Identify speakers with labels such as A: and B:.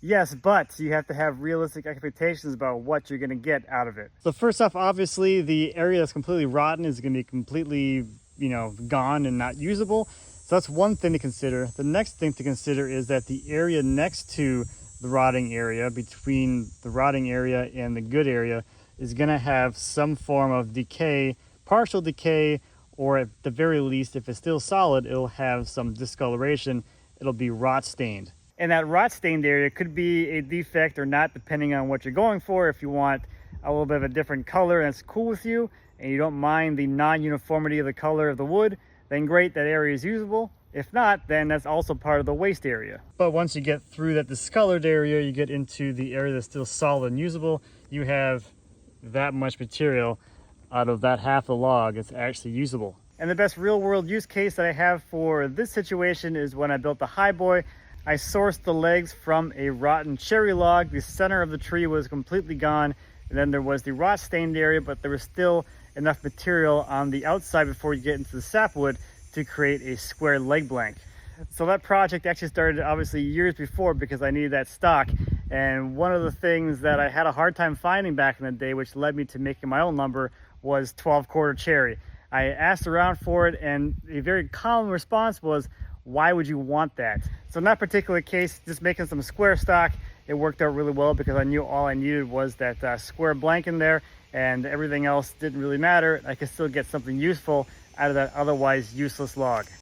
A: Yes, but you have to have realistic expectations about what you're going to get out of it. So first off, obviously the area that's completely rotten is going to be completely, gone and not usable. So that's one thing to consider. The next thing to consider is that the area next to the rotting area, between the rotting area and the good area, is going to have some form of decay, partial decay, or at the very least, if it's still solid, it'll have some discoloration. It'll be rot stained. And that rot stained area could be a defect or not, depending on what you're going for. If you want a little bit of a different color and it's cool with you, and you don't mind the non-uniformity of the color of the wood, then great, that area is usable. If not, then that's also part of the waste area. But once you get through that discolored area, you get into the area that's still solid and usable, you have that much material out of that half the log that's actually usable. And the best real world use case that I have for this situation is when I built the highboy. I sourced the legs from a rotten cherry log. The center of the tree was completely gone. And then there was the rot stained area, but there was still enough material on the outside before you get into the sapwood to create a square leg blank. So that project actually started obviously years before because I needed that stock. And one of the things that I had a hard time finding back in the day, which led me to making my own lumber, was 12-quarter cherry. I asked around for it, and a very common response was, why would you want that? So in that particular case, just making some square stock, it worked out really well because I knew all I needed was that square blank in there, and everything else didn't really matter. I could still get something useful out of that otherwise useless log.